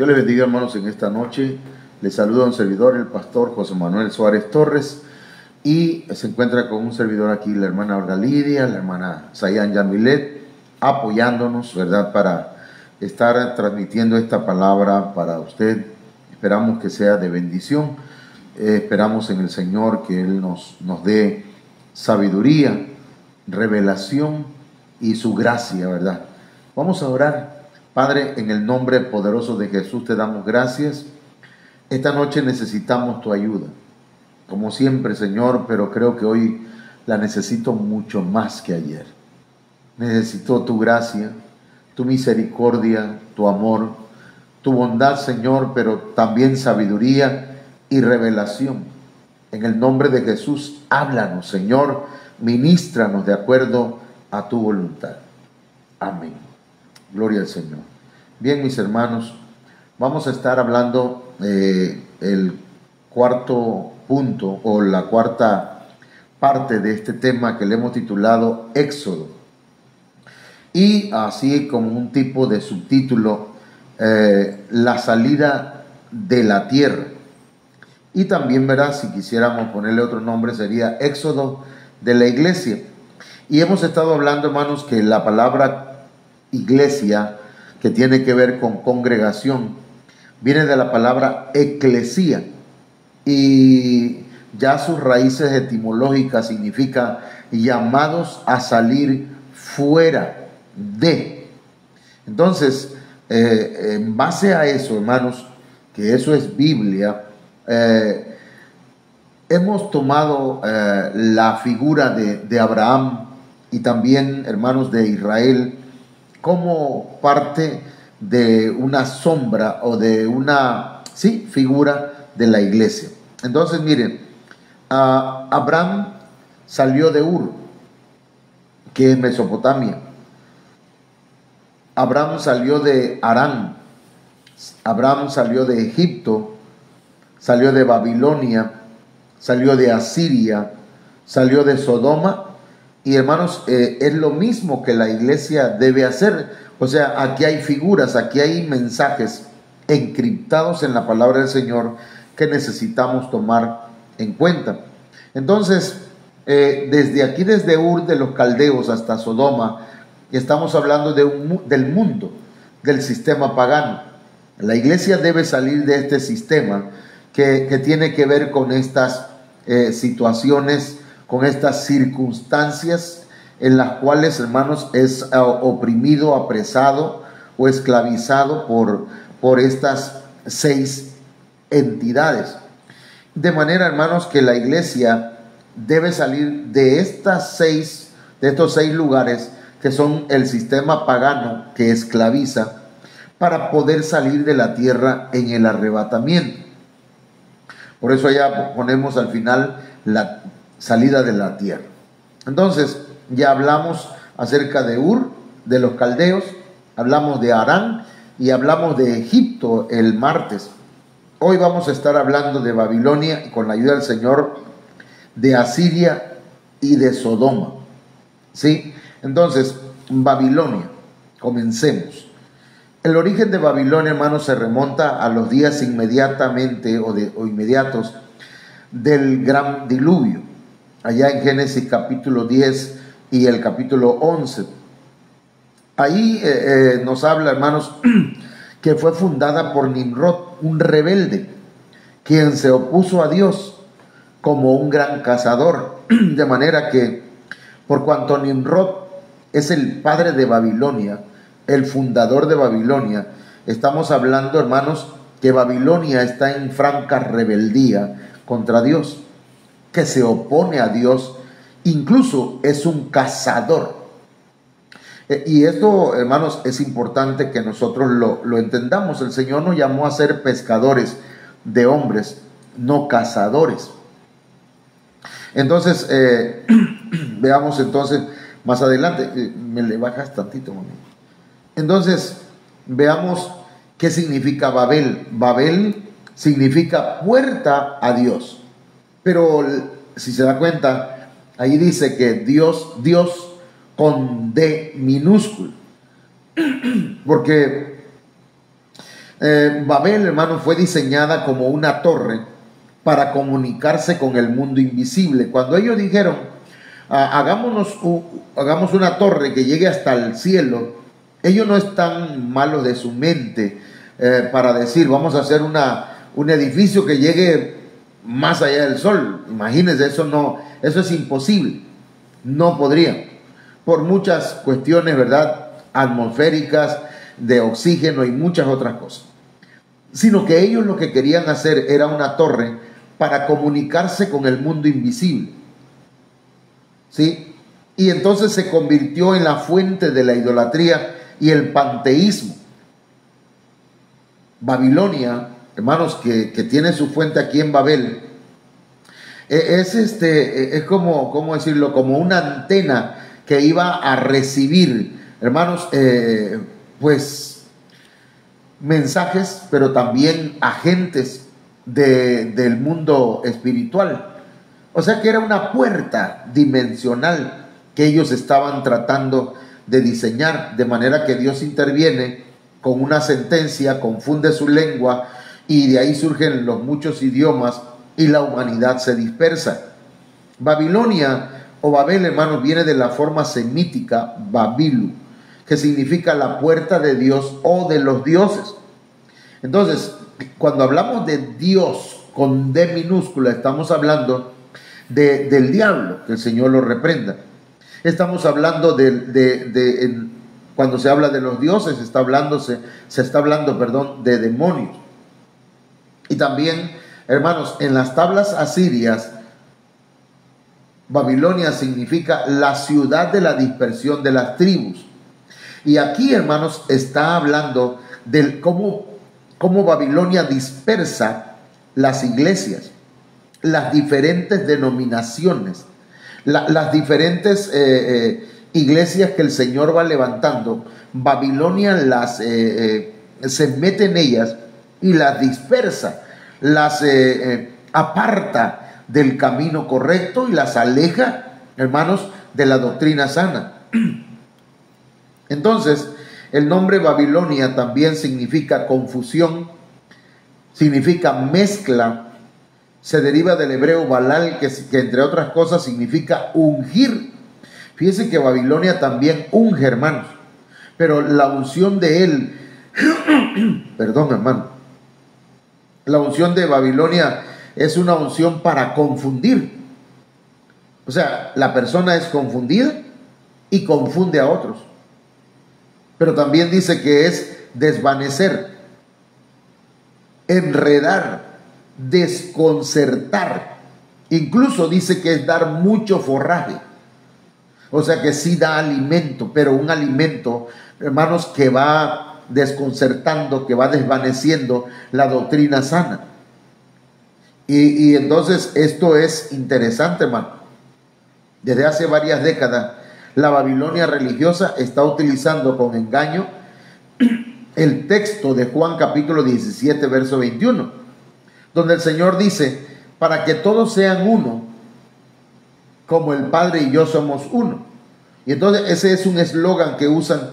Dios les bendiga, hermanos, en esta noche. Les saluda un servidor, el pastor José Manuel Suárez Torres, y se encuentra con un servidor aquí, la hermana Olga Lidia, la hermana Sayan Yamilet, apoyándonos, ¿verdad?, para estar transmitiendo esta palabra para usted. Esperamos que sea de bendición. Esperamos en el Señor que Él nos dé sabiduría, revelación y su gracia, ¿verdad? Vamos a orar. Padre, en el nombre poderoso de Jesús te damos gracias. Esta noche necesitamos tu ayuda, como siempre, Señor, pero creo que hoy la necesito mucho más que ayer. Necesito tu gracia, tu misericordia, tu amor, tu bondad, Señor, pero también sabiduría y revelación. En el nombre de Jesús, háblanos, Señor, ministranos de acuerdo a tu voluntad. Amén. Gloria al Señor. Bien, mis hermanos, vamos a estar hablando el cuarto punto o la cuarta parte de este tema que le hemos titulado Éxodo. Y así como un tipo de subtítulo, la salida de la tierra. Y también, verá, si quisiéramos ponerle otro nombre, sería Éxodo de la iglesia. Y hemos estado hablando, hermanos, que la palabra iglesia, que tiene que ver con congregación, viene de la palabra eclesía, y ya sus raíces etimológicas significa llamados a salir fuera de. Entonces, en base a eso, hermanos, que eso es Biblia, hemos tomado la figura de Abraham y también, hermanos, de Israel, como parte de una sombra o de una figura de la iglesia. Entonces, miren, Abraham salió de Ur, que es Mesopotamia. Abraham salió de Harán. Abraham salió de Egipto, salió de Babilonia, salió de Asiria, salió de Sodoma. Y hermanos, es lo mismo que la iglesia debe hacer. O sea, aquí hay figuras, aquí hay mensajes encriptados en la palabra del Señor que necesitamos tomar en cuenta. Entonces, desde aquí, desde Ur de los Caldeos hasta Sodoma, estamos hablando del mundo, del sistema pagano. La iglesia debe salir de este sistema que tiene que ver con estas situaciones, con estas circunstancias en las cuales, hermanos, es oprimido, apresado o esclavizado por estas 6 entidades. De manera, hermanos, que la iglesia debe salir de estos 6 lugares que son el sistema pagano que esclaviza, para poder salir de la tierra en el arrebatamiento. Por eso allá ponemos al final la salida de la tierra. Entonces, ya hablamos acerca de Ur, de los caldeos, hablamos de Harán y hablamos de Egipto el martes. Hoy vamos a estar hablando de Babilonia y, con la ayuda del Señor, de Asiria y de Sodoma. ¿Sí? Entonces, Babilonia, comencemos. El origen de Babilonia, hermanos, se remonta a los días inmediatamente o inmediatos del gran diluvio, allá en Génesis capítulo 10 y el capítulo 11. Ahí nos habla, hermanos, que fue fundada por Nimrod, un rebelde, quien se opuso a Dios como un gran cazador. De manera que, por cuanto Nimrod es el padre de Babilonia, el fundador de Babilonia, estamos hablando, hermanos, que Babilonia está en franca rebeldía contra Dios, que se opone a Dios, incluso es un cazador. Y esto, hermanos, es importante que nosotros lo entendamos. El Señor nos llamó a ser pescadores de hombres, no cazadores. Entonces, veamos entonces más adelante. Me le bajas tantito, mami. Entonces, veamos qué significa Babel. Babel significa puerta a Dios. Pero si se da cuenta, ahí dice que Dios con D minúscula. Porque Babel, hermano, fue diseñada como una torre para comunicarse con el mundo invisible. Cuando ellos dijeron, hagamos una torre que llegue hasta el cielo, ellos no están malos de su mente para decir, vamos a hacer un edificio que llegue más allá del sol. Imagínense, eso es imposible. No podrían, por muchas cuestiones, ¿verdad?, atmosféricas, de oxígeno y muchas otras cosas. Sino que ellos lo que querían hacer era una torre para comunicarse con el mundo invisible, ¿sí? Y entonces se convirtió en la fuente de la idolatría y el panteísmo. Babilonia, hermanos, que tiene su fuente aquí en Babel, es como, ¿cómo decirlo?, como una antena que iba a recibir, hermanos, pues mensajes, pero también agentes del mundo espiritual. O sea que era una puerta dimensional que ellos estaban tratando de diseñar, de manera que Dios interviene con una sentencia, confunde su lengua, y de ahí surgen los muchos idiomas y la humanidad se dispersa. Babilonia o Babel, hermanos, viene de la forma semítica Babilu, que significa la puerta de Dios o de los dioses. Entonces, cuando hablamos de Dios con D minúscula, estamos hablando del diablo, que el Señor lo reprenda. Estamos hablando cuando se habla de los dioses, se está hablando, perdón, de demonios. Y también, hermanos, en las tablas asirias, Babilonia significa la ciudad de la dispersión de las tribus. Y aquí, hermanos, está hablando de cómo Babilonia dispersa las iglesias, las diferentes denominaciones, las diferentes iglesias que el Señor va levantando. Babilonia se mete en ellas y las dispersa, las aparta del camino correcto y las aleja, hermanos, de la doctrina sana. Entonces, el nombre Babilonia también significa confusión, significa mezcla, se deriva del hebreo balal, que entre otras cosas significa ungir. Fíjense que Babilonia también unge, hermanos, pero la unción de él, perdón, hermano, la unción de Babilonia es una unción para confundir. O sea, la persona es confundida y confunde a otros. Pero también dice que es desvanecer, enredar, desconcertar. Incluso dice que es dar mucho forraje. O sea que sí da alimento, pero un alimento, hermanos, que va desconcertando, que va desvaneciendo la doctrina sana. Y entonces esto es interesante, hermano. Desde hace varias décadas, la Babilonia religiosa está utilizando con engaño el texto de Juan capítulo 17, verso 21, donde el Señor dice, para que todos sean uno, como el Padre y yo somos uno. Y entonces ese es un eslogan que usan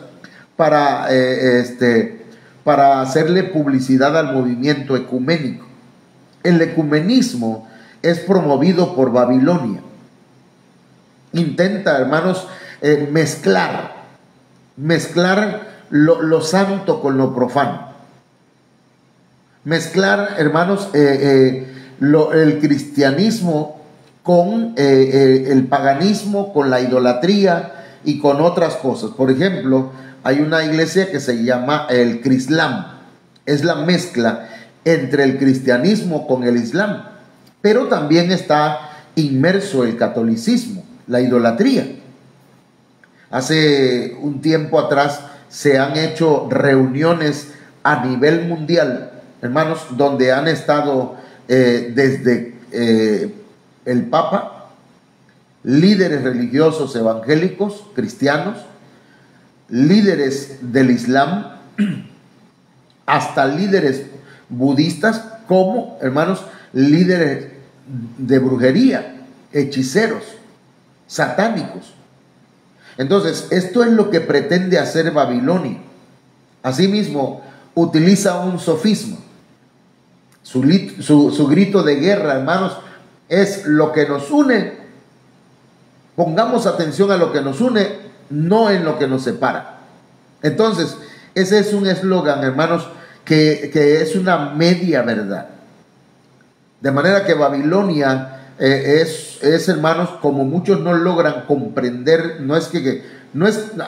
para hacerle publicidad al movimiento ecuménico. El ecumenismo es promovido por Babilonia. Intenta, hermanos, mezclar lo santo con lo profano. Mezclar, hermanos, el cristianismo con el paganismo, con la idolatría y con otras cosas. Por ejemplo, hay una iglesia que se llama el Crislam. Es la mezcla entre el cristianismo con el islam, pero también está inmerso el catolicismo, la idolatría. Hace un tiempo atrás se han hecho reuniones a nivel mundial, hermanos, donde han estado desde el Papa, líderes religiosos evangélicos, cristianos, líderes del Islam, hasta líderes budistas, como, hermanos, líderes de brujería, hechiceros, satánicos. Entonces, esto es lo que pretende hacer Babilonia. Asimismo, utiliza un sofisma. Su grito de guerra, hermanos, es lo que nos une. Pongamos atención a lo que nos une, no en lo que nos separa. Entonces, ese es un eslogan, hermanos, que es una media verdad. De manera que Babilonia es, hermanos, como muchos no logran comprender, no es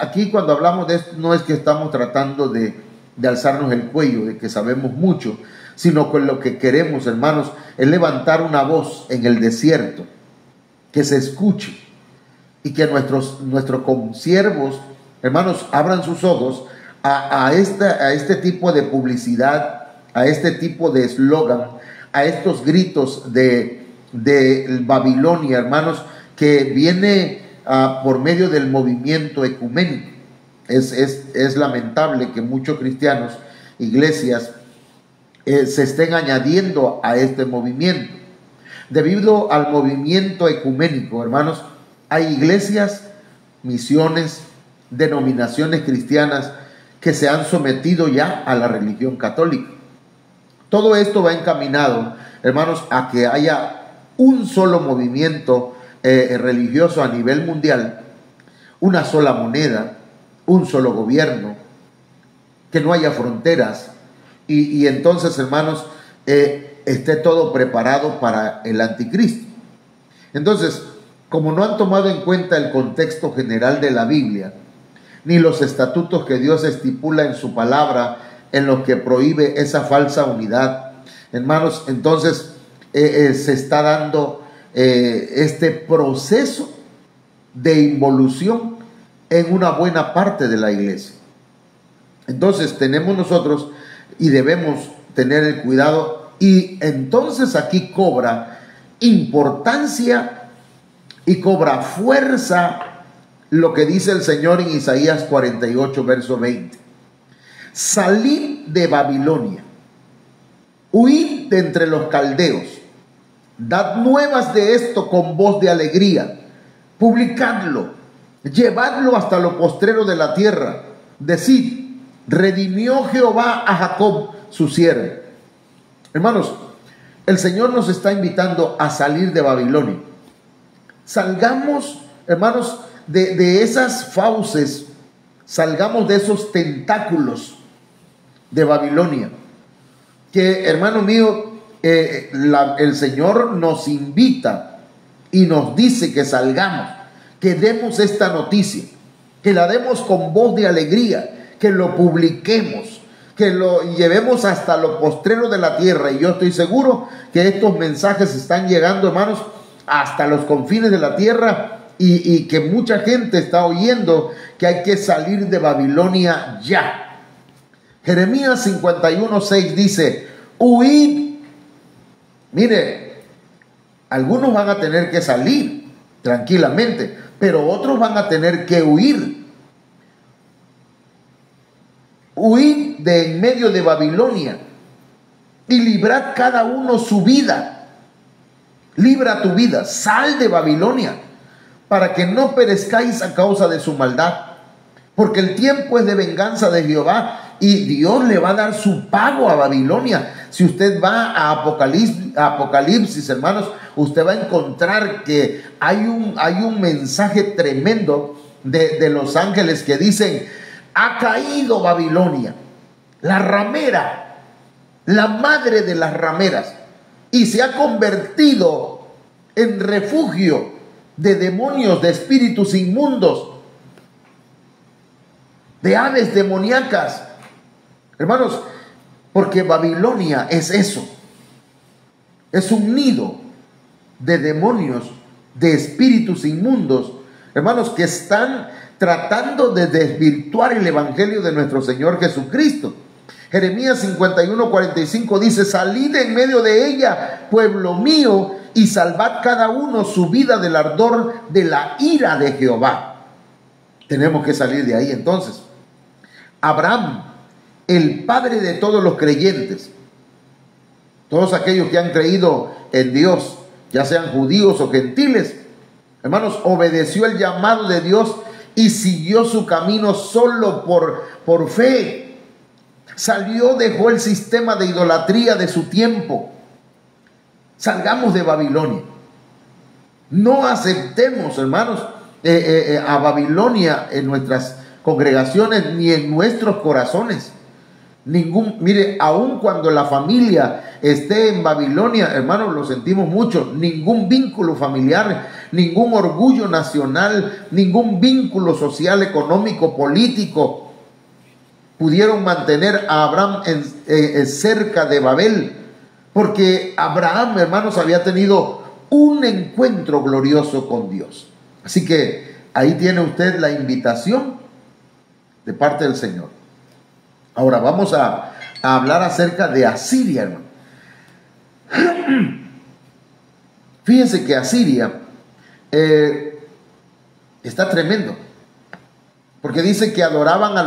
aquí cuando hablamos de esto, no es que estamos tratando de alzarnos el cuello, de que sabemos mucho, sino que lo que queremos, hermanos, es levantar una voz en el desierto, que se escuche, y que nuestros consiervos, hermanos, abran sus ojos a este tipo de publicidad, a este tipo de eslogan, a estos gritos de Babilonia, hermanos, que viene por medio del movimiento ecuménico. Es lamentable que muchos cristianos, iglesias, se estén añadiendo a este movimiento. Debido al movimiento ecuménico, hermanos, hay iglesias, misiones, denominaciones cristianas que se han sometido ya a la religión católica. Todo esto va encaminado, hermanos, a que haya un solo movimiento religioso a nivel mundial, una sola moneda, un solo gobierno, que no haya fronteras, y entonces, hermanos, esté todo preparado para el anticristo. Entonces, como no han tomado en cuenta el contexto general de la Biblia, ni los estatutos que Dios estipula en su palabra, en los que prohíbe esa falsa unidad, hermanos, entonces se está dando este proceso de involución en una buena parte de la iglesia. Entonces tenemos nosotros y debemos tener el cuidado, y entonces aquí cobra importancia y cobra fuerza lo que dice el Señor en Isaías 48, verso 20. Salid de Babilonia, huid de entre los caldeos, dad nuevas de esto con voz de alegría, publicadlo, llevadlo hasta lo postrero de la tierra, decid, redimió Jehová a Jacob su siervo. Hermanos, el Señor nos está invitando a salir de Babilonia. Salgamos, hermanos, de esas fauces, salgamos de esos tentáculos de Babilonia, que, hermano mío, el Señor nos invita y nos dice que salgamos, que demos esta noticia, que la demos con voz de alegría, que lo publiquemos, que lo llevemos hasta lo postrero de la tierra. Y yo estoy seguro que estos mensajes están llegando, hermanos, hasta los confines de la tierra, y que mucha gente está oyendo que hay que salir de Babilonia ya. Jeremías 51:6 dice, huid. Mire, algunos van a tener que salir tranquilamente, pero otros van a tener que huir. Huid de en medio de Babilonia y librad cada uno su vida. Libra tu vida, sal de Babilonia, para que no perezcáis a causa de su maldad, porque el tiempo es de venganza de Jehová, y Dios le va a dar su pago a Babilonia. Si usted va a Apocalipsis, hermanos, usted va a encontrar que hay un mensaje tremendo de los ángeles que dicen: ha caído Babilonia, la ramera, la madre de las rameras, y se ha convertido en refugio de demonios, de espíritus inmundos, de aves demoníacas. Hermanos, porque Babilonia es eso, es un nido de demonios, de espíritus inmundos, hermanos, que están tratando de desvirtuar el evangelio de nuestro Señor Jesucristo. Jeremías 51:45 dice: salid en medio de ella, pueblo mío, y salvad cada uno su vida del ardor de la ira de Jehová. Tenemos que salir de ahí. Entonces, Abraham, el padre de todos los creyentes, todos aquellos que han creído en Dios, ya sean judíos o gentiles, hermanos, obedeció el llamado de Dios y siguió su camino solo por fe. Salió, dejó el sistema de idolatría de su tiempo. Salgamos de Babilonia. No aceptemos, hermanos, a Babilonia en nuestras congregaciones ni en nuestros corazones. Mire, aun cuando la familia esté en Babilonia, hermanos, lo sentimos mucho. Ningún vínculo familiar, ningún orgullo nacional, ningún vínculo social, económico, político pudieron mantener a Abraham cerca de Babel, porque Abraham, hermanos, había tenido un encuentro glorioso con Dios. Así que ahí tiene usted la invitación de parte del Señor. Ahora vamos a hablar acerca de Asiria, hermano. Fíjense que Asiria está tremendo, porque dice que adoraban a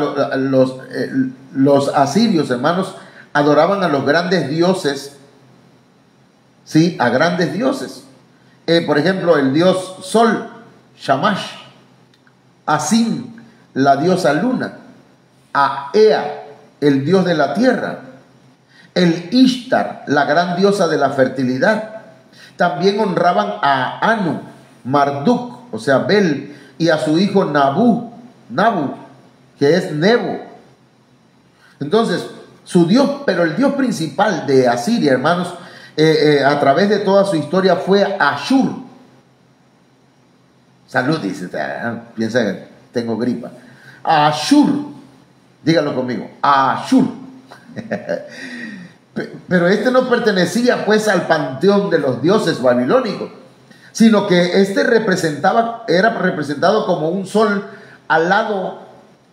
los asirios, hermanos, adoraban a los grandes dioses, ¿sí? A grandes dioses. Por ejemplo, el dios Sol, Shamash; Asin, la diosa luna; a Ea, el dios de la tierra; el Ishtar, la gran diosa de la fertilidad. También honraban a Anu, Marduk, o sea, Bel, y a su hijo Nabu, que es Nebo. Entonces, su dios, pero el dios principal de Asiria, hermanos, a través de toda su historia fue Ashur. Salud, dice, piensa que tengo gripa. Ashur, dígalo conmigo, Ashur. Pero este no pertenecía pues al panteón de los dioses babilónicos, sino que este era representado como un sol alado,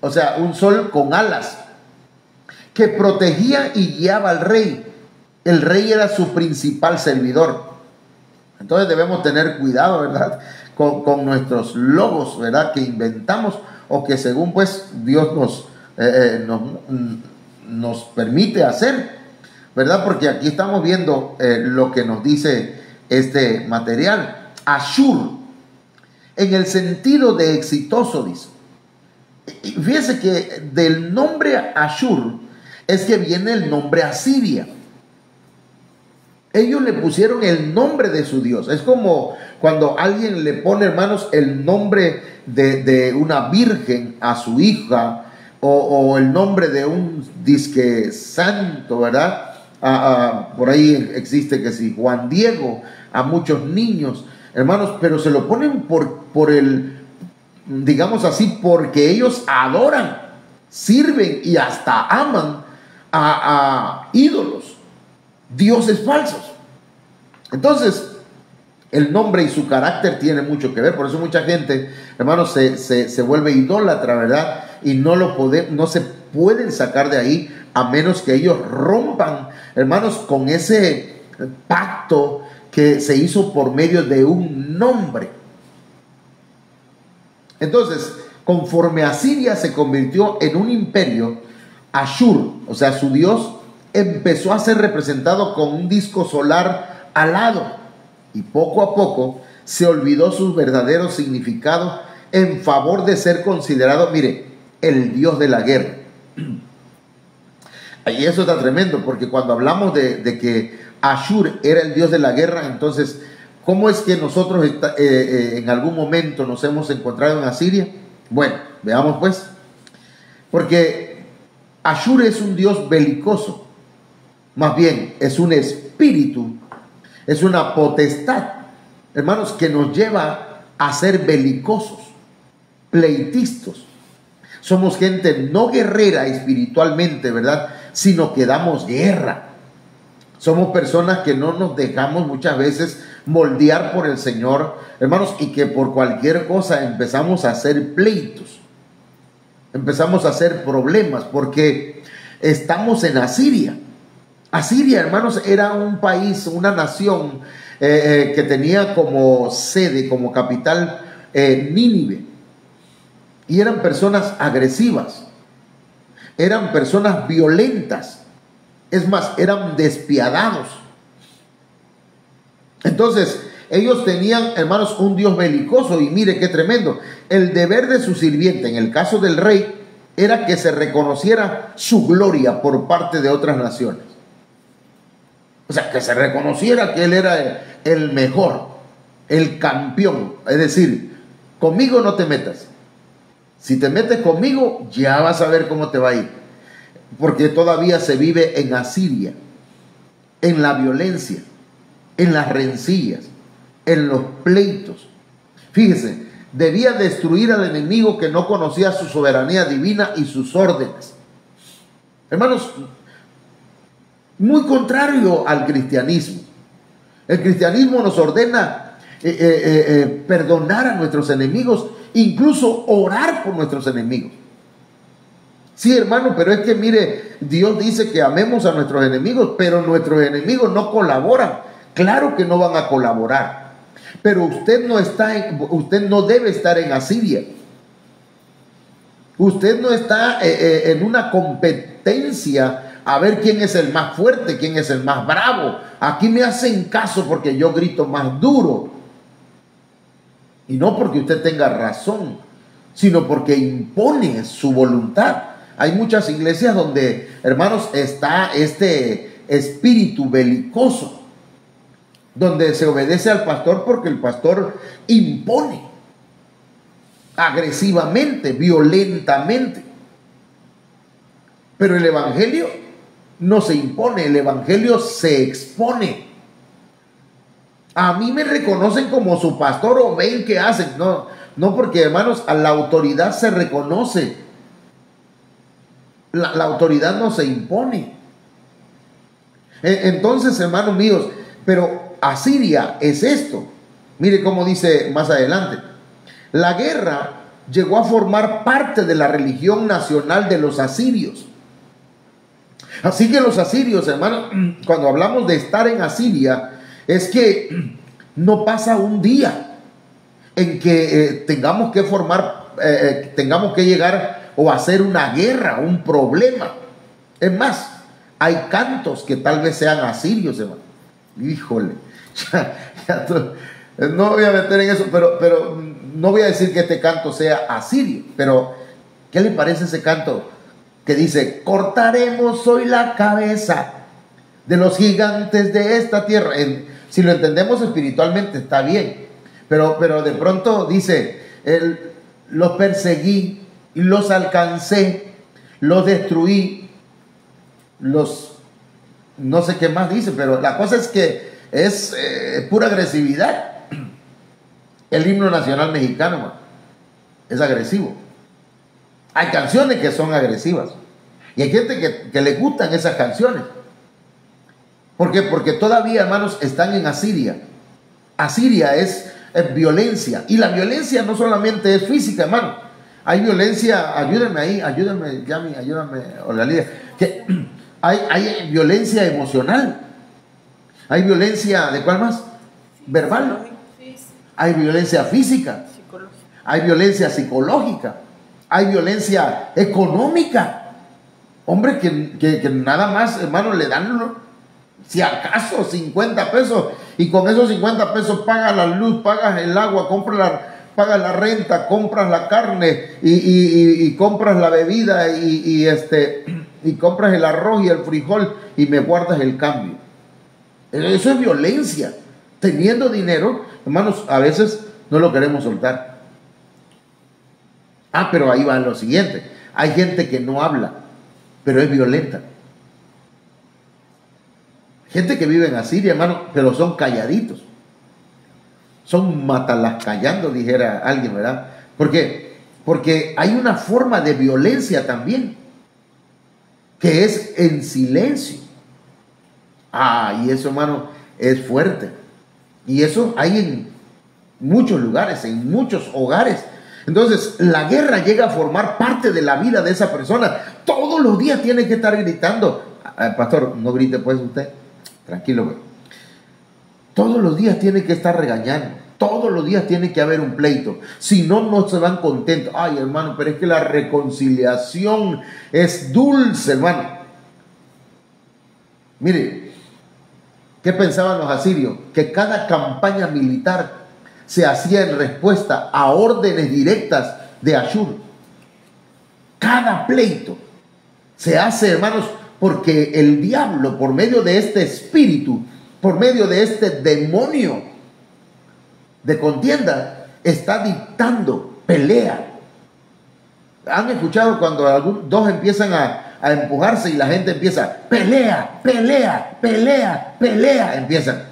o sea, un sol con alas, que protegía y guiaba al rey. El rey era su principal servidor. Entonces debemos tener cuidado, ¿verdad?, con nuestros logos, ¿verdad?, que inventamos o que según pues Dios nos permite hacer, ¿verdad? Porque aquí estamos viendo lo que nos dice este material. Ashur, en el sentido de exitoso, dice. Fíjense que del nombre Ashur es que viene el nombre Asiria. Ellos le pusieron el nombre de su Dios. Es como cuando alguien le pone, hermanos, el nombre de una virgen a su hija, o el nombre de un disque santo, ¿verdad? Por ahí existe que sí, Juan Diego, a muchos niños, hermanos, pero se lo ponen por el, digamos así, porque ellos adoran, sirven y hasta aman a ídolos, dioses falsos. Entonces, el nombre y su carácter tiene mucho que ver. Por eso mucha gente, hermanos, se vuelve idólatra, ¿verdad? Y no se pueden sacar de ahí a menos que ellos rompan, hermanos, con ese pacto que se hizo por medio de un nombre. Entonces, conforme Asiria se convirtió en un imperio, Ashur, o sea, su dios, empezó a ser representado con un disco solar alado, y poco a poco se olvidó su verdadero significado en favor de ser considerado, mire, el dios de la guerra. Y eso está tremendo, porque cuando hablamos de que Ashur era el dios de la guerra, entonces, ¿cómo es que nosotros en algún momento nos hemos encontrado en Asiria? Bueno, veamos pues. Porque Ashur es un dios belicoso, más bien es un espíritu, es una potestad, hermanos, que nos lleva a ser belicosos, pleitistas. Somos gente no guerrera espiritualmente, ¿verdad?, sino que damos guerra. Somos personas que no nos dejamos muchas veces moldear por el Señor, hermanos, y que por cualquier cosa empezamos a hacer pleitos, empezamos a hacer problemas, porque estamos en Asiria. Asiria, hermanos, era un país, una nación que tenía como sede, como capital, Nínive. Y eran personas agresivas, eran personas violentas, es más, eran despiadados. Entonces, ellos tenían, hermanos, un Dios belicoso, y mire qué tremendo. El deber de su sirviente, en el caso del rey, era que se reconociera su gloria por parte de otras naciones. O sea, que se reconociera que él era el mejor, el campeón. Es decir, conmigo no te metas. Si te metes conmigo, ya vas a ver cómo te va a ir. Porque todavía se vive en Asiria, en la violencia, en las rencillas, en los pleitos. Fíjese, debía destruir al enemigo que no conocía su soberanía divina y sus órdenes. Hermanos, muy contrario al cristianismo. El cristianismo nos ordena perdonar a nuestros enemigos, incluso orar por nuestros enemigos. Sí, hermano, pero es que mire, Dios dice que amemos a nuestros enemigos, pero nuestros enemigos no colaboran. Claro que no van a colaborar, pero usted no debe estar en Asiria. Usted no está en una competencia a ver quién es el más fuerte, quién es el más bravo. Aquí me hacen caso porque yo grito más duro. Y no porque usted tenga razón, sino porque impone su voluntad. Hay muchas iglesias donde, hermanos, está este espíritu belicoso, donde se obedece al pastor porque el pastor impone agresivamente, violentamente. Pero el evangelio no se impone, el evangelio se expone. A mí me reconocen como su pastor o ven qué hacen. No, porque hermanos, a la autoridad se reconoce. La autoridad no se impone. Entonces, hermanos míos, pero Asiria es esto. Mire cómo dice más adelante. La guerra llegó a formar parte de la religión nacional de los asirios. Así que los asirios, hermanos, cuando hablamos de estar en Asiria, es que no pasa un día en que tengamos que llegar o hacer una guerra, un problema. Es más, hay cantos que tal vez sean asirios, hermano. Híjole, no voy a meter en eso, pero no voy a decir que este canto sea asirio, pero ¿qué le parece ese canto que dice: cortaremos hoy la cabeza de los gigantes de esta tierra? Si lo entendemos espiritualmente está bien, pero de pronto dice: los perseguí y los alcancé, los destruí, no sé qué más dice, pero la cosa es que es pura agresividad. El himno nacional mexicano, man, es agresivo. Hay canciones que son agresivas y hay gente que le gustan esas canciones. ¿Por qué? Porque todavía, hermanos, están en Asiria. Asiria es violencia, y la violencia no solamente es física, hermano. Hay violencia, ayúdenme ahí, ayúdenme, Yami, ayúdame, Olga Lidia, que hay violencia emocional. Hay violencia, ¿de cuál más? Verbal. Hay violencia física. Hay violencia psicológica. Hay violencia económica. Hombre, que nada más, hermano, le dan, si acaso, 50 pesos. Y con esos 50 pesos pagas la luz, pagas el agua, pagas la renta, compras la carne y compras la bebida y compras el arroz y el frijol y me guardas el cambio. Eso es violencia. Teniendo dinero, hermanos, a veces no lo queremos soltar. Pero ahí va lo siguiente. Hay gente que no habla, pero es violenta. Gente que vive en Asiria, hermano, pero son calladitos. Son matalascallando, dijera alguien, ¿verdad? ¿Por qué? Porque hay una forma de violencia también, que es en silencio. Y eso, hermano, es fuerte. Y eso hay en muchos lugares, en muchos hogares. Entonces, la guerra llega a formar parte de la vida de esa persona. Todos los días tiene que estar gritando. Pastor, no grite pues usted. Tranquilo, güey. Todos los días tiene que estar regañando. Todos los días tiene que haber un pleito. Si no, no se van contentos. Ay, hermano, pero es que la reconciliación es dulce, hermano. Mire, ¿qué pensaban los asirios? Que cada campaña militar se hacía en respuesta a órdenes directas de Ashur. Cada pleito se hace, hermanos, porque el diablo, por medio de este espíritu, por medio de este demonio de contienda, está dictando pelea. ¿Han escuchado cuando dos empiezan a empujarse y la gente empieza, pelea, pelea, pelea, pelea, empiezan?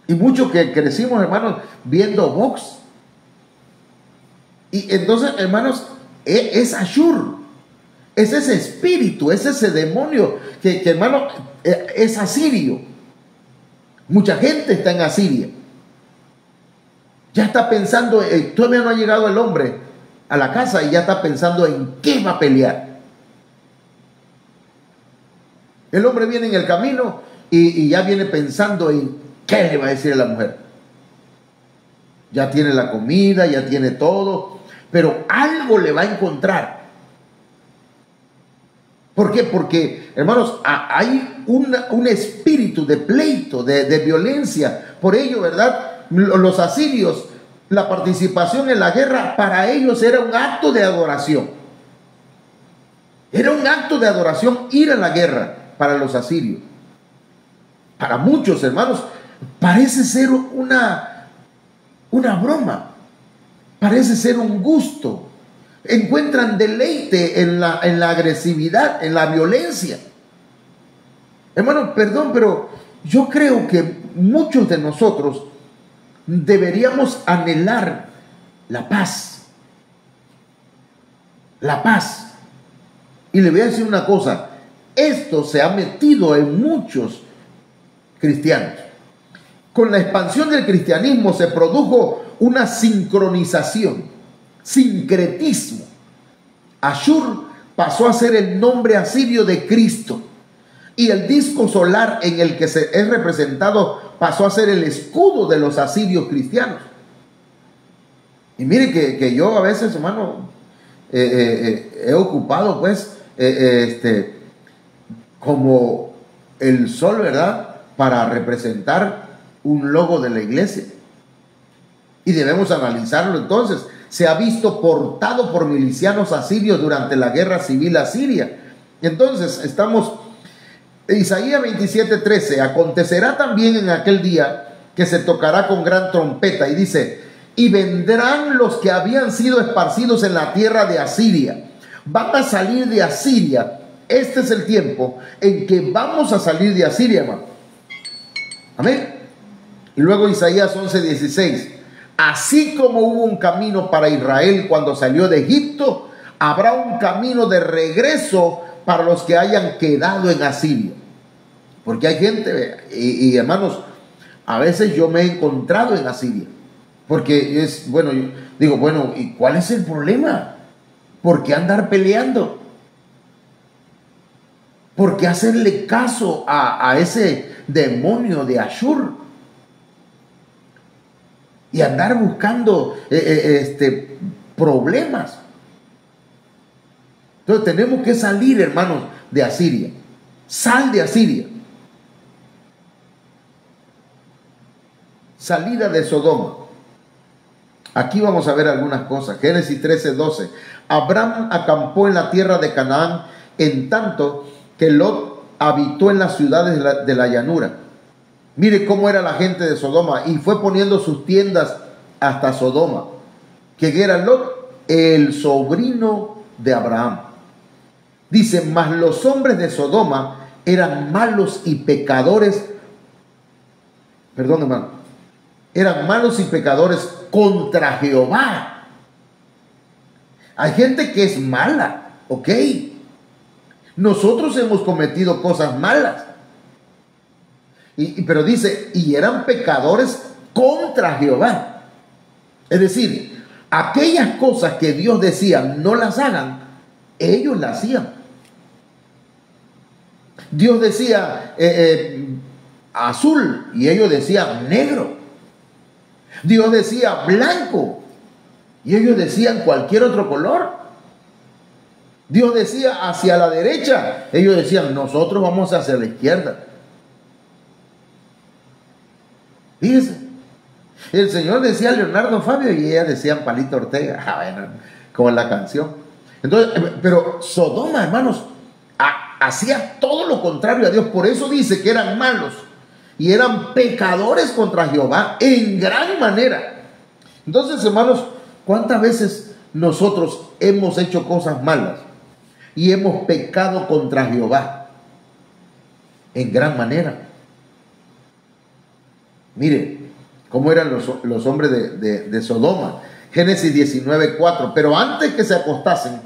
Y muchos que crecimos, hermanos, viendo box. Y entonces, hermanos, es Ashur, es ese espíritu, es ese demonio que hermano, es asirio. Mucha gente está en Asiria. Ya está pensando, todavía no ha llegado el hombre a la casa y ya está pensando en qué va a pelear. El hombre viene en el camino y ya viene pensando en qué le va a decir a la mujer. Ya tiene la comida, ya tiene todo, pero algo le va a encontrar. ¿Por qué? Porque, hermanos, hay un espíritu de pleito, de violencia. Por ello, ¿verdad? Los asirios, la participación en la guerra, para ellos era un acto de adoración. Era un acto de adoración ir a la guerra para los asirios. Para muchos, hermanos, parece ser una broma. Parece ser un gusto. Encuentran deleite en la agresividad, en la violencia. Hermano, perdón, pero yo creo que muchos de nosotros deberíamos anhelar la paz. La paz. Y le voy a decir una cosa, esto se ha metido en muchos cristianos. Con la expansión del cristianismo se produjo una sincronización, sincretismo. Ashur pasó a ser el nombre asirio de Cristo y el disco solar en el que es representado pasó a ser el escudo de los asirios cristianos. Y mire que yo a veces, hermano, he ocupado pues como el sol, ¿verdad?, para representar un logo de la iglesia. Y debemos analizarlo entonces. Se ha visto portado por milicianos asirios durante la guerra civil asiria. Entonces, estamos en Isaías 27:13. Acontecerá también en aquel día que se tocará con gran trompeta. Y dice, y vendrán los que habían sido esparcidos en la tierra de Asiria. Van a salir de Asiria. Este es el tiempo en que vamos a salir de Asiria, hermano. Amén. Y luego Isaías 11:16. Así como hubo un camino para Israel cuando salió de Egipto, habrá un camino de regreso para los que hayan quedado en Asiria. Porque hay gente, y hermanos, a veces yo me he encontrado en Asiria. Porque es, bueno, yo digo, bueno, ¿y cuál es el problema? ¿Por qué andar peleando? ¿Por qué hacerle caso a ese demonio de Ashur? Y andar buscando problemas. Entonces tenemos que salir, hermanos, de Asiria. Sal de Asiria. Salida de Sodoma. Aquí vamos a ver algunas cosas. Génesis 13:12. Abraham acampó en la tierra de Canaán, en tanto que Lot habitó en las ciudades de la llanura. Mire cómo era la gente de Sodoma, y fue poniendo sus tiendas hasta Sodoma. ¿Quién era Lot? El sobrino de Abraham. Dice, mas los hombres de Sodoma eran malos y pecadores. Perdón, hermano. Eran malos y pecadores contra Jehová. Hay gente que es mala, ¿ok? Nosotros hemos cometido cosas malas. Pero dice, y eran pecadores contra Jehová. Es decir, aquellas cosas que Dios decía no las hagan, ellos las hacían. Dios decía azul y ellos decían negro. Dios decía blanco y ellos decían cualquier otro color. Dios decía hacia la derecha, ellos decían nosotros vamos hacia la izquierda. Fíjese, el Señor decía Leonardo Fabio y ella decía Palito Ortega. Bueno, como en la canción. Entonces, pero Sodoma, hermanos, hacía todo lo contrario a Dios. Por eso dice que eran malos y eran pecadores contra Jehová en gran manera. Entonces, hermanos, ¿cuántas veces nosotros hemos hecho cosas malas y hemos pecado contra Jehová? En gran manera. Mire cómo eran los hombres de Sodoma. Génesis 19:4. Pero antes que se acostasen,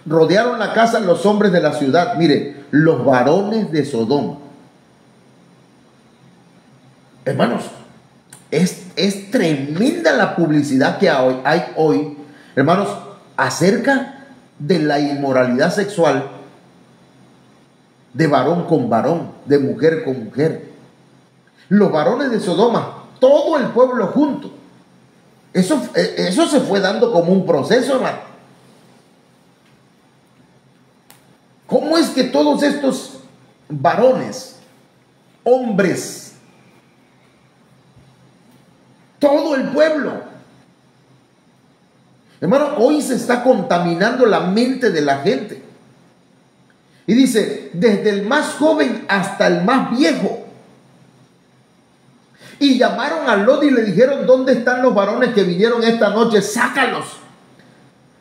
rodearon la casa los hombres de la ciudad. Mire, los varones de Sodoma. Hermanos, es tremenda la publicidad que hay hoy, hermanos, acerca de la inmoralidad sexual de varón con varón, de mujer con mujer. Los varones de Sodoma, todo el pueblo junto. Eso se fue dando como un proceso, hermano. ¿Cómo es que todos estos varones, hombres, todo el pueblo, hermano, hoy se está contaminando la mente de la gente? Y dice, desde el más joven hasta el más viejo. Y llamaron a Lot y le dijeron, ¿dónde están los varones que vinieron esta noche? Sácalos.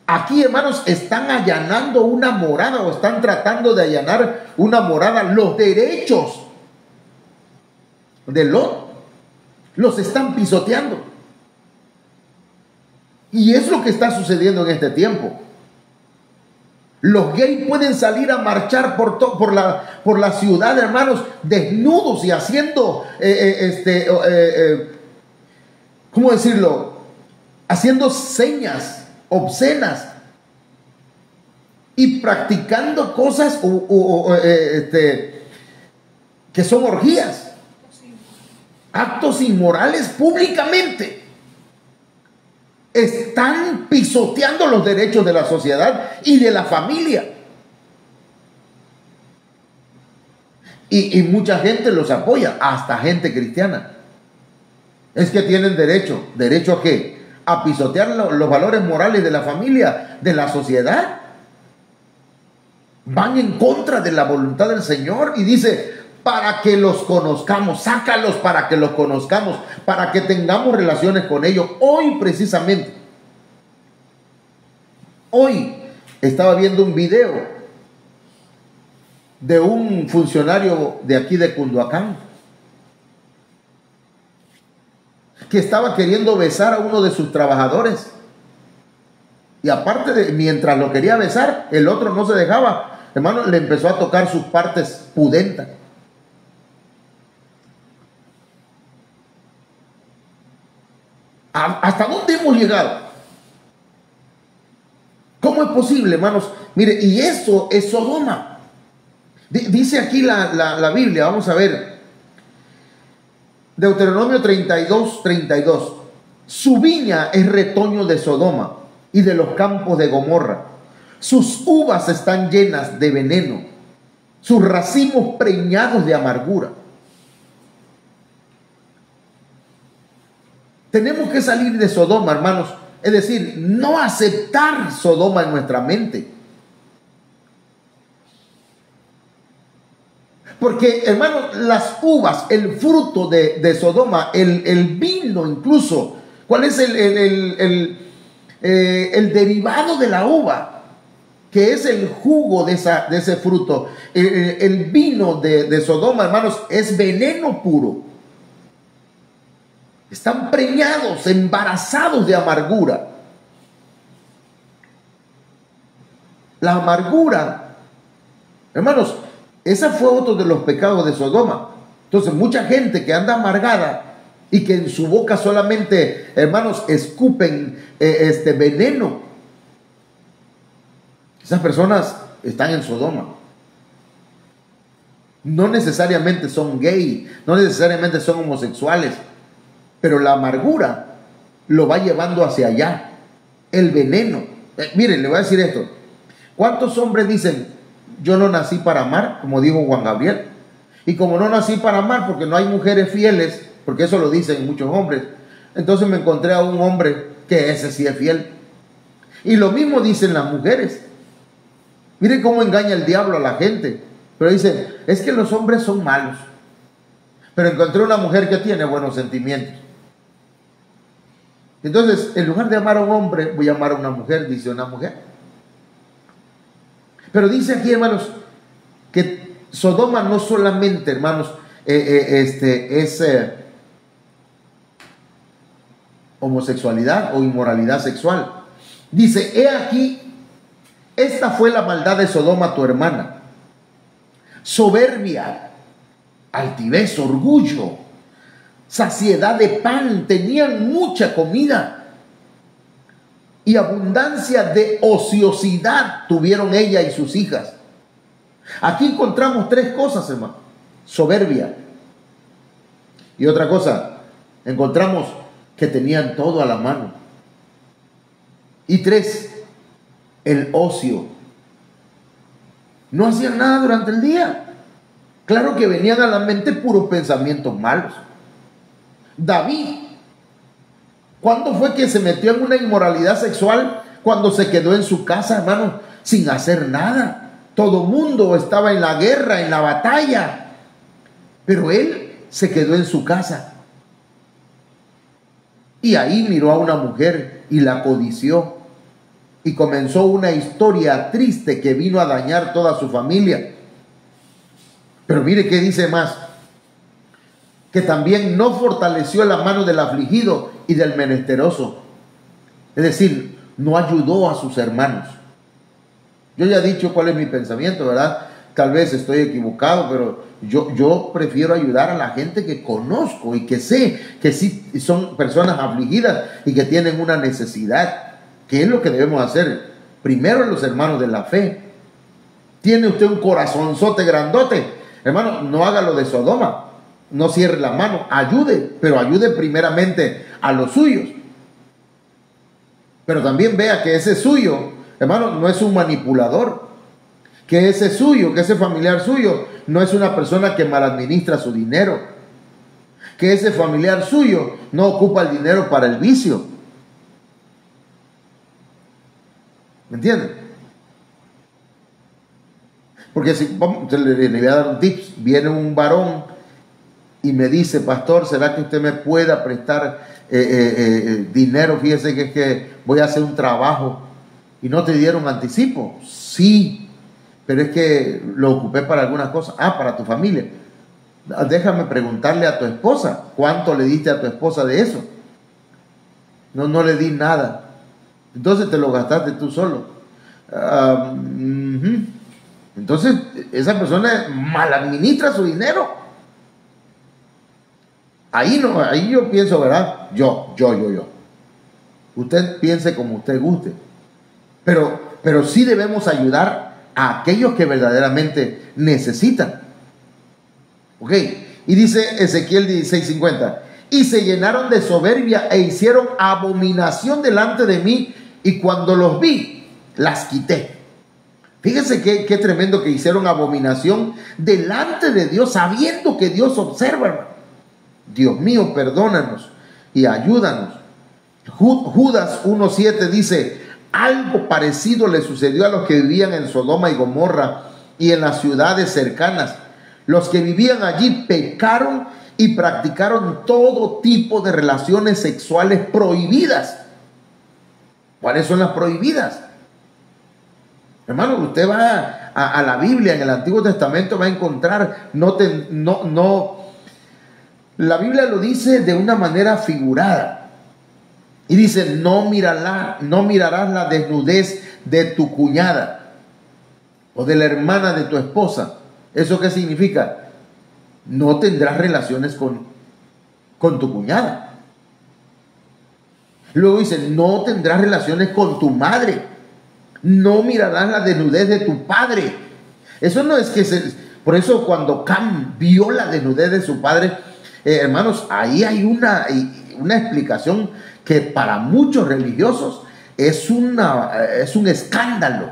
Aquí, hermanos, están allanando una morada o están tratando de allanar una morada. Los derechos de Lot los están pisoteando. Y es lo que está sucediendo en este tiempo. Los gays pueden salir a marchar por la ciudad, hermanos, desnudos y haciendo, ¿cómo decirlo? Haciendo señas obscenas y practicando cosas que son orgías, actos inmorales públicamente. Están pisoteando los derechos de la sociedad y de la familia. Y mucha gente los apoya, hasta gente cristiana. Es que tienen derecho. ¿Derecho a qué? A pisotear los valores morales de la familia, de la sociedad. Van en contra de la voluntad del Señor y dice, para que los conozcamos, sácalos para que los conozcamos, para que tengamos relaciones con ellos. Hoy precisamente, hoy estaba viendo un video de un funcionario de aquí de Cunduacán que estaba queriendo besar a uno de sus trabajadores. Y aparte de, mientras lo quería besar, el otro no se dejaba. Hermano, le empezó a tocar sus partes pudentas. ¿Hasta dónde hemos llegado? ¿Cómo es posible, hermanos? Mire, y eso es Sodoma. Dice aquí la Biblia, vamos a ver. Deuteronomio 32:32. Su viña es retoño de Sodoma y de los campos de Gomorra. Sus uvas están llenas de veneno, sus racimos preñados de amargura. Tenemos que salir de Sodoma, hermanos. Es decir, no aceptar Sodoma en nuestra mente. Porque, hermanos, las uvas, el fruto de Sodoma, el vino incluso, ¿cuál es el derivado de la uva? Que es el jugo de ese fruto. El vino de Sodoma, hermanos, es veneno puro. Están preñados, embarazados de amargura. La amargura, hermanos, ese fue otro de los pecados de Sodoma. Entonces, mucha gente que anda amargada y que en su boca solamente, hermanos, escupen veneno. Esas personas están en Sodoma. No necesariamente son gay, no necesariamente son homosexuales, pero la amargura lo va llevando hacia allá. El veneno. Miren, le voy a decir esto. ¿Cuántos hombres dicen, yo no nací para amar, como dijo Juan Gabriel? Y como no nací para amar porque no hay mujeres fieles, porque eso lo dicen muchos hombres, entonces me encontré a un hombre que ese sí es fiel. Y lo mismo dicen las mujeres. Miren cómo engaña el diablo a la gente. Pero dicen, es que los hombres son malos. Pero encontré una mujer que tiene buenos sentimientos. Entonces, en lugar de amar a un hombre, voy a amar a una mujer, dice una mujer. Pero dice aquí, hermanos, que Sodoma no solamente, hermanos, es homosexualidad o inmoralidad sexual. Dice, he aquí, esta fue la maldad de Sodoma, tu hermana. Soberbia, altivez, orgullo, saciedad de pan, tenían mucha comida y abundancia de ociosidad tuvieron ella y sus hijas. Aquí encontramos tres cosas, hermano. Soberbia. Y otra cosa, encontramos que tenían todo a la mano. Y tres, el ocio. No hacían nada durante el día. Claro que venían a la mente puros pensamientos malos. David, ¿cuándo fue que se metió en una inmoralidad sexual? Cuando se quedó en su casa, hermano, sin hacer nada. Todo mundo estaba en la guerra, en la batalla, pero él se quedó en su casa. Y ahí miró a una mujer y la codició. Y comenzó una historia triste que vino a dañar toda su familia. Pero mire qué dice más. Que también no fortaleció la mano del afligido y del menesteroso. Es decir, no ayudó a sus hermanos. Yo ya he dicho cuál es mi pensamiento, ¿verdad? Tal vez estoy equivocado, pero yo prefiero ayudar a la gente que conozco y que sé que sí son personas afligidas y que tienen una necesidad. ¿Qué es lo que debemos hacer? Primero, los hermanos de la fe. Tiene usted un corazonzote grandote, hermano, no haga lo de Sodoma. No cierre la mano, ayude, pero ayude primeramente a los suyos. Pero también vea que ese suyo, hermano, no es un manipulador. Que ese suyo, que ese familiar suyo, no es una persona que maladministra su dinero. Que ese familiar suyo no ocupa el dinero para el vicio. ¿Me entienden? Porque si le voy a dar un tips, viene un varón y me dice, pastor, ¿será que usted me pueda prestar dinero? Fíjese que es que voy a hacer un trabajo y no te dieron anticipo. Sí, pero es que lo ocupé para algunas cosas. Ah, para tu familia. Déjame preguntarle a tu esposa, ¿cuánto le diste a tu esposa de eso? No le di nada. Entonces te lo gastaste tú solo. Entonces esa persona maladministra su dinero. Ahí no, ahí yo pienso, ¿verdad? Yo. Usted piense como usted guste. Pero sí debemos ayudar a aquellos que verdaderamente necesitan. Ok. Y dice Ezequiel 16:50. Y se llenaron de soberbia e hicieron abominación delante de mí, y cuando los vi, las quité. Fíjense qué tremendo, que hicieron abominación delante de Dios, sabiendo que Dios observa, hermano. Dios mío, perdónanos y ayúdanos. Judas 1:7 dice, algo parecido le sucedió a los que vivían en Sodoma y Gomorra y en las ciudades cercanas. Los que vivían allí pecaron y practicaron todo tipo de relaciones sexuales prohibidas. ¿Cuáles son las prohibidas? Hermano, usted va a la Biblia, en el Antiguo Testamento va a encontrar, la Biblia lo dice de una manera figurada. Y dice, no mirarás la desnudez de tu cuñada o de la hermana de tu esposa. ¿Eso qué significa? No tendrás relaciones con tu cuñada. Luego dice, no tendrás relaciones con tu madre. No mirarás la desnudez de tu padre. Eso no es que por eso cuando Cam vio la desnudez de su padre, hermanos, ahí hay una explicación que para muchos religiosos es un escándalo.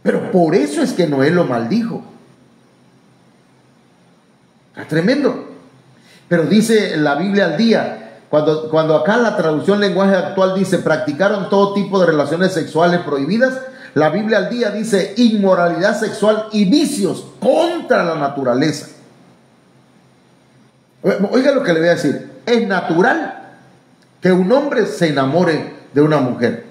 Pero por eso es que Noé lo maldijo. Está tremendo. Pero dice la Biblia al día, Cuando acá la traducción lenguaje actual dice practicaron todo tipo de relaciones sexuales prohibidas, la Biblia al día dice inmoralidad sexual y vicios contra la naturaleza. Oiga lo que le voy a decir. Es natural que un hombre se enamore de una mujer,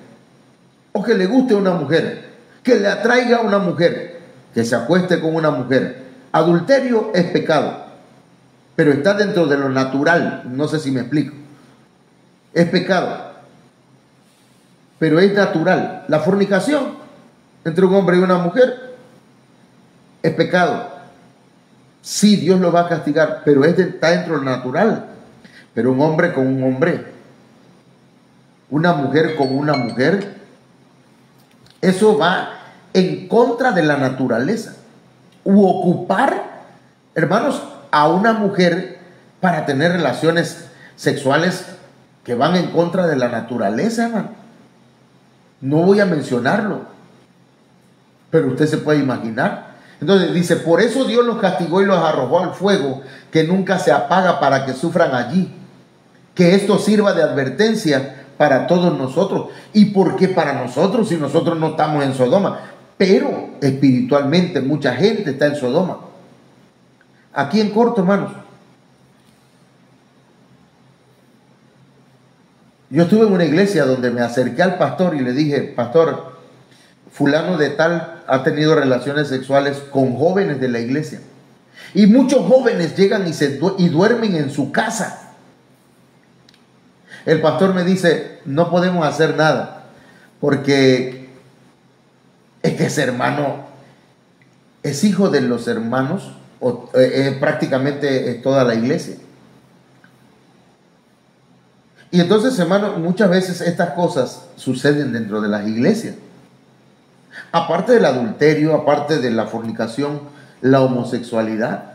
o que le guste una mujer, que le atraiga a una mujer, que se acueste con una mujer. Adulterio es pecado, pero está dentro de lo natural. No sé si me explico. Es pecado, pero es natural. La fornicación entre un hombre y una mujer es pecado. Sí, Dios lo va a castigar, pero está dentro de lo natural. Pero un hombre con un hombre, una mujer con una mujer, eso va en contra de la naturaleza. U ocupar, hermanos, a una mujer para tener relaciones sexuales que van en contra de la naturaleza, hermano. No voy a mencionarlo, pero usted se puede imaginar. Entonces dice, por eso Dios los castigó y los arrojó al fuego, que nunca se apaga, para que sufran allí. Que esto sirva de advertencia para todos nosotros. ¿Y por qué para nosotros si nosotros no estamos en Sodoma? Pero espiritualmente mucha gente está en Sodoma. Aquí en corto, hermanos. Yo estuve en una iglesia donde me acerqué al pastor y le dije, pastor, fulano de tal ha tenido relaciones sexuales con jóvenes de la iglesia. Y muchos jóvenes llegan y duermen en su casa. El pastor me dice, no podemos hacer nada, porque es que ese hermano es hijo de los hermanos, prácticamente es toda la iglesia. Y entonces, hermano, muchas veces estas cosas suceden dentro de las iglesias. Aparte del adulterio, aparte de la fornicación, la homosexualidad.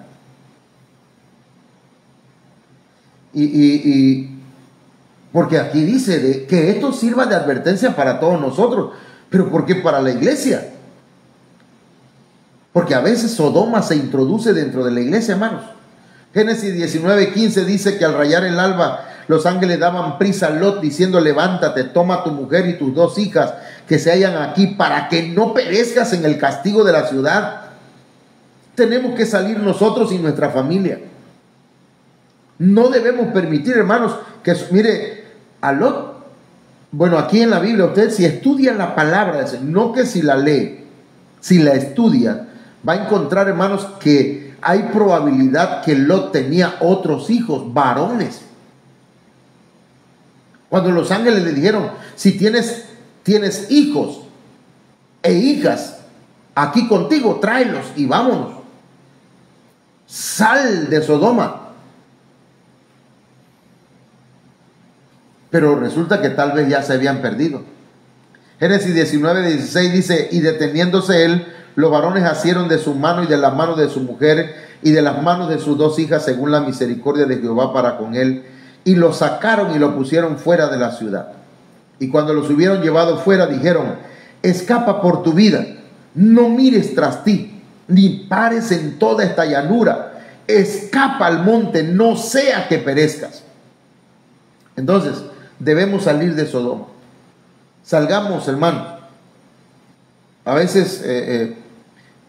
Porque aquí dice que esto sirva de advertencia para todos nosotros. ¿Pero por qué para la iglesia? Porque a veces Sodoma se introduce dentro de la iglesia, hermanos. Génesis 19:15 dice que al rayar el alba, los ángeles daban prisa a Lot diciendo, levántate, toma a tu mujer y tus 2 hijas que se hallan aquí, para que no perezcas en el castigo de la ciudad. Tenemos que salir nosotros y nuestra familia. No debemos permitir, hermanos, que, mire, a Lot, bueno, aquí en la Biblia, usted si estudia la palabra, no que si la lee, si la estudia, va a encontrar, hermanos, que hay probabilidad que Lot tenía otros hijos, varones. Cuando los ángeles le dijeron, si tienes hijos e hijas aquí contigo, tráelos y vámonos. Sal de Sodoma. Pero resulta que tal vez ya se habían perdido. Génesis 19:16 dice, y deteniéndose él, los varones asieron de su mano y de las manos de su mujer y de las manos de sus 2 hijas según la misericordia de Jehová para con él, y lo sacaron y lo pusieron fuera de la ciudad. Y cuando los hubieron llevado fuera, dijeron, escapa por tu vida, no mires tras ti, ni pares en toda esta llanura, escapa al monte, no sea que perezcas. Entonces, debemos salir de Sodoma. Salgamos, hermanos. A veces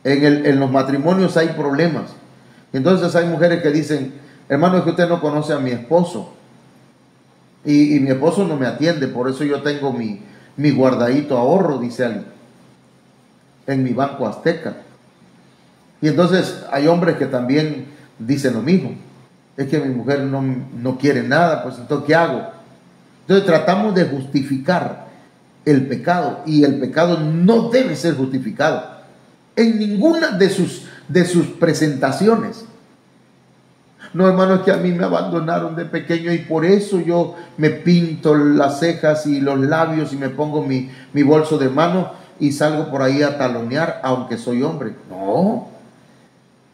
en los matrimonios hay problemas. Entonces hay mujeres que dicen, hermano, es que usted no conoce a mi esposo. Y mi esposo no me atiende, por eso yo tengo mi guardadito ahorro, dice alguien, en mi banco azteca. Y entonces hay hombres que también dicen lo mismo. Es que mi mujer no quiere nada, pues entonces ¿qué hago? Entonces tratamos de justificar el pecado, y el pecado no debe ser justificado en ninguna de sus presentaciones. No, hermano, es que a mí me abandonaron de pequeño y por eso yo me pinto las cejas y los labios y me pongo mi bolso de mano y salgo por ahí a talonear, aunque soy hombre.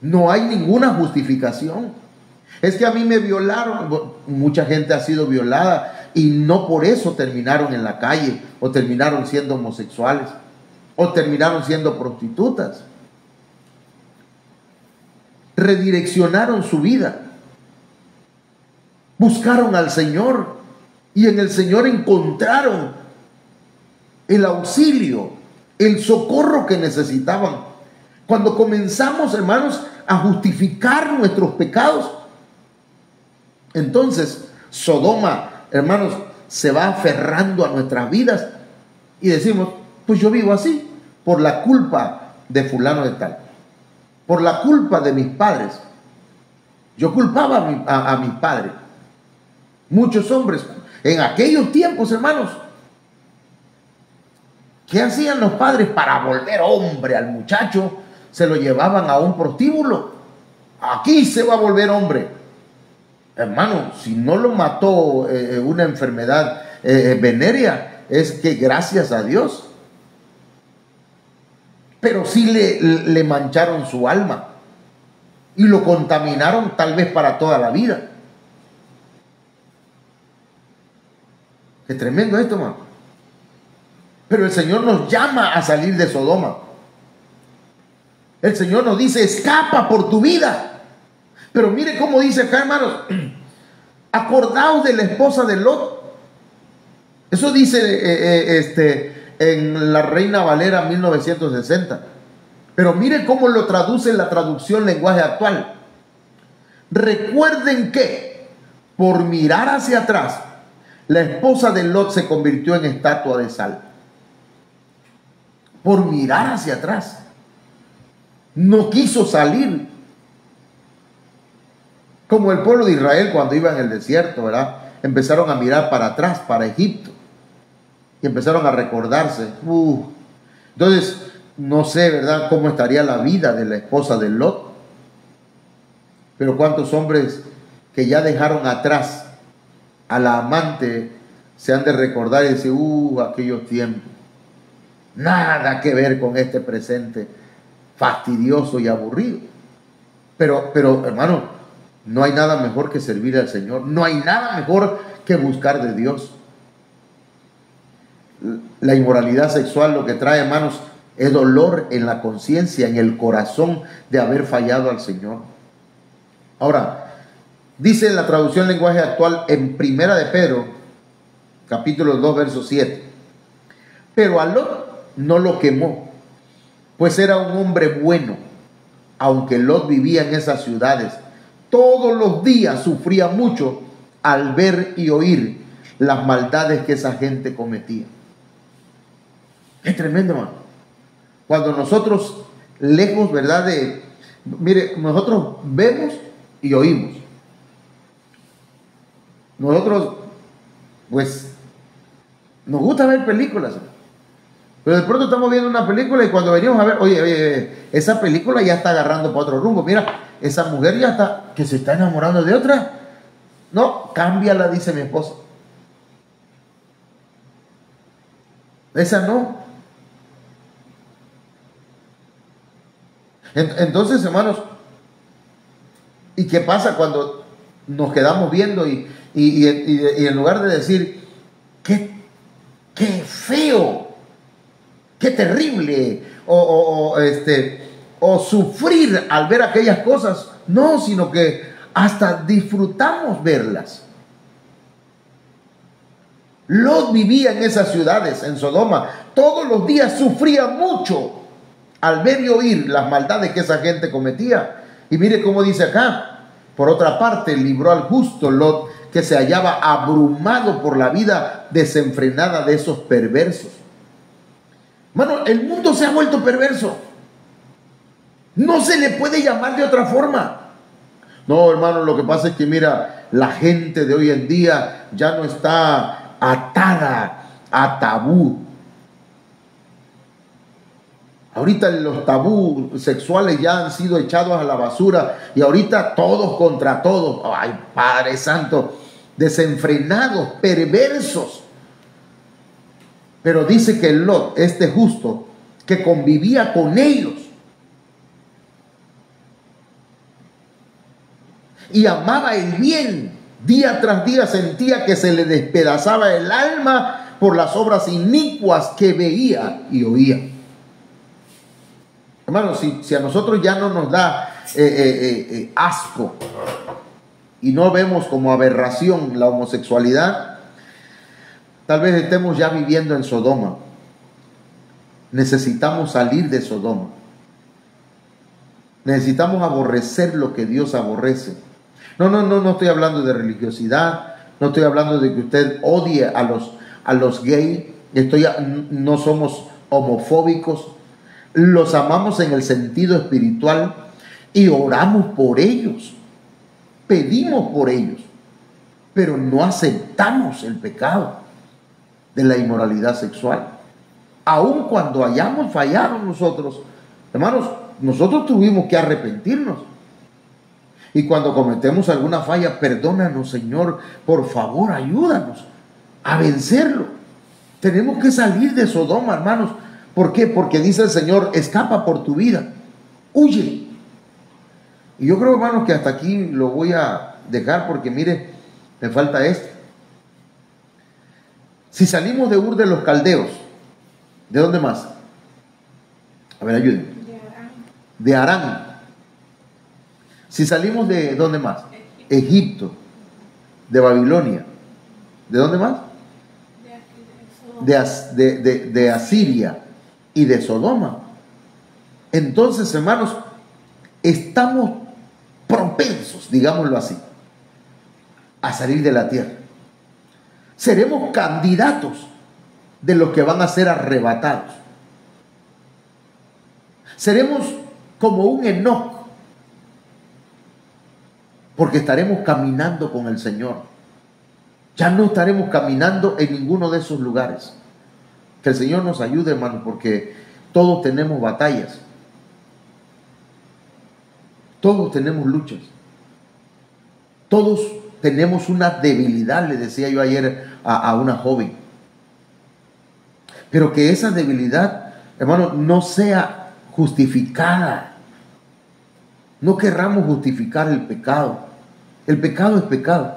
No hay ninguna justificación. Es que a mí me violaron. Mucha gente ha sido violada y no por eso terminaron en la calle, o terminaron siendo homosexuales, o terminaron siendo prostitutas. Redireccionaron su vida. buscaron al Señor y en el Señor encontraron el auxilio, el socorro que necesitaban. Cuando comenzamos, hermanos, a justificar nuestros pecados, entonces Sodoma, hermanos, se va aferrando a nuestras vidas y decimos, pues yo vivo así por la culpa de fulano de tal, por la culpa de mis padres. Yo culpaba a mis padres. Muchos hombres en aquellos tiempos, hermanos, ¿qué hacían los padres para volver hombre al muchacho? Se lo llevaban a un prostíbulo. Aquí se va a volver hombre. Hermano, si no lo mató una enfermedad venérea, es que gracias a Dios. Pero sí le mancharon su alma y lo contaminaron tal vez para toda la vida. Qué tremendo esto, hermano. Pero el Señor nos llama a salir de Sodoma. El Señor nos dice, escapa por tu vida. Pero mire cómo dice acá, hermanos, acordaos de la esposa de Lot. Eso dice en la Reina Valera 1960. Pero mire cómo lo traduce en la traducción lenguaje actual. Recuerden que por mirar hacia atrás, la esposa de Lot se convirtió en estatua de sal. Por mirar hacia atrás. No quiso salir. Como el pueblo de Israel cuando iba en el desierto, ¿verdad? Empezaron a mirar para atrás, para Egipto. Y empezaron a recordarse. Entonces, no sé, ¿verdad?, cómo estaría la vida de la esposa de Lot. Pero cuántos hombres que ya dejaron atrás a la amante se han de recordar y decir, aquellos tiempos. Nada que ver con este presente fastidioso y aburrido. Pero hermano, no hay nada mejor que servir al Señor. No hay nada mejor que buscar de Dios. La inmoralidad sexual lo que trae, hermanos, es dolor en la conciencia, en el corazón de haber fallado al Señor. Ahora, dice en la traducción lenguaje actual en Primera de Pedro, capítulo 2, verso 7. Pero a Lot no lo quemó, pues era un hombre bueno, aunque Lot vivía en esas ciudades. Todos los días sufría mucho al ver y oír las maldades que esa gente cometía. Es tremendo, hermano. Cuando nosotros, lejos, ¿verdad? Mire, nosotros vemos y oímos. Nosotros, pues, nos gusta ver películas, pero de pronto estamos viendo una película y cuando venimos a ver, oye, esa película ya está agarrando para otro rumbo. Mira, esa mujer ya está, que se está enamorando de otra. No, cámbiala, dice mi esposa. Esa no. Entonces, hermanos, ¿y qué pasa cuando nos quedamos viendo y en lugar de decir, qué feo, qué terrible, o sufrir al ver aquellas cosas? No, sino que hasta disfrutamos verlas. Lot vivía en esas ciudades, en Sodoma. Todos los días sufría mucho al ver y oír las maldades que esa gente cometía. Y mire cómo dice acá. Por otra parte, libró al justo Lot, que se hallaba abrumado por la vida desenfrenada de esos perversos. Hermano, el mundo se ha vuelto perverso. No se le puede llamar de otra forma. No, hermano, lo que pasa es que mira, la gente de hoy en día ya no está atada a tabú. Ahorita los tabús sexuales ya han sido echados a la basura y ahorita todos contra todos. Ay, Padre Santo, desenfrenados, perversos. Pero dice que Lot, este justo, que convivía con ellos y amaba el bien, día tras día sentía que se le despedazaba el alma por las obras inicuas que veía y oía. Hermanos, si a nosotros ya no nos da asco y no vemos como aberración la homosexualidad, tal vez estemos ya viviendo en Sodoma. Necesitamos salir de Sodoma. Necesitamos aborrecer lo que Dios aborrece. No estoy hablando de religiosidad, no estoy hablando de que usted odie a los gays, no somos homofóbicos, los amamos en el sentido espiritual y oramos por ellos, pedimos por ellos, pero no aceptamos el pecado de la inmoralidad sexual. Aun cuando hayamos fallado nosotros, hermanos, nosotros tuvimos que arrepentirnos. Y cuando cometemos alguna falla, perdónanos, Señor, por favor, ayúdanos a vencerlo. Tenemos que salir de Sodoma, hermanos. ¿Por qué? Porque dice el Señor, escapa por tu vida, huye. Y yo creo, hermanos, que hasta aquí lo voy a dejar porque, mire, me falta esto. Si salimos de Ur de los Caldeos, ¿de dónde más? A ver, ayúdenme. De Harán. Si salimos de ¿dónde más? Egipto, de Babilonia. ¿De dónde más? De Asiria y de Sodoma. Entonces, hermanos, estamos propensos, digámoslo así, a salir de la tierra. Seremos candidatos de los que van a ser arrebatados. Seremos como un Enoc, porque estaremos caminando con el Señor. Ya no estaremos caminando en ninguno de esos lugares. Que el Señor nos ayude, hermanos, porque todos tenemos batallas. Todos tenemos luchas. Todos tenemos una debilidad, le decía yo ayer a una joven. Pero que esa debilidad, hermano, no sea justificada. No querramos justificar el pecado. El pecado es pecado.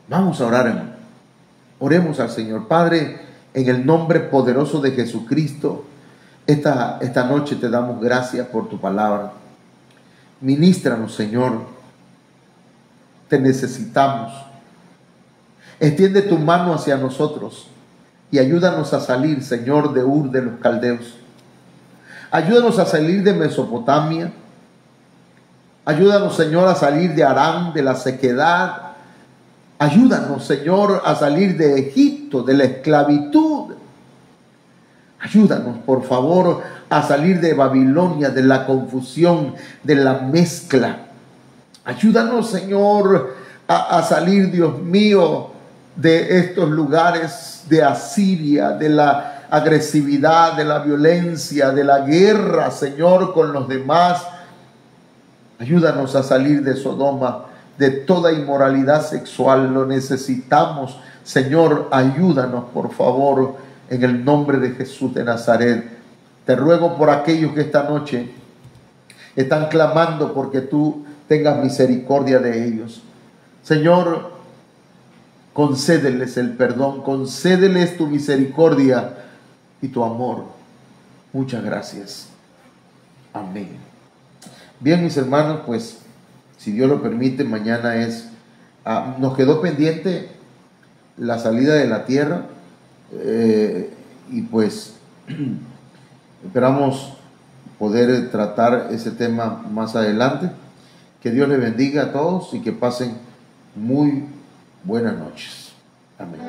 Vamos a orar, hermano. Oremos al Señor. Padre, en el nombre poderoso de Jesucristo, esta noche te damos gracias por tu palabra. Ministranos, Señor. Te necesitamos. Extiende tu mano hacia nosotros y ayúdanos a salir, Señor, de Ur de los Caldeos. Ayúdanos a salir de Mesopotamia. Ayúdanos, Señor, a salir de Harán, de la sequedad. Ayúdanos, Señor, a salir de Egipto, de la esclavitud. Ayúdanos, por favor, a salir de Babilonia, de la confusión, de la mezcla. Ayúdanos, Señor, a salir, Dios mío, de estos lugares de Asiria, de la agresividad, de la violencia, de la guerra, Señor, con los demás. Ayúdanos a salir de Sodoma, de toda inmoralidad sexual. Lo necesitamos, Señor. Ayúdanos, por favor, en el nombre de Jesús de Nazaret. Te ruego por aquellos que esta noche están clamando porque tú tengas misericordia de ellos. Señor, concédeles el perdón, concédeles tu misericordia y tu amor. Muchas gracias. Amén. Bien, mis hermanos, pues, si Dios lo permite, mañana nos quedó pendiente la salida de la tierra, y pues esperamos poder tratar ese tema más adelante. Que Dios les bendiga a todos y que pasen muy buenas noches. Amén.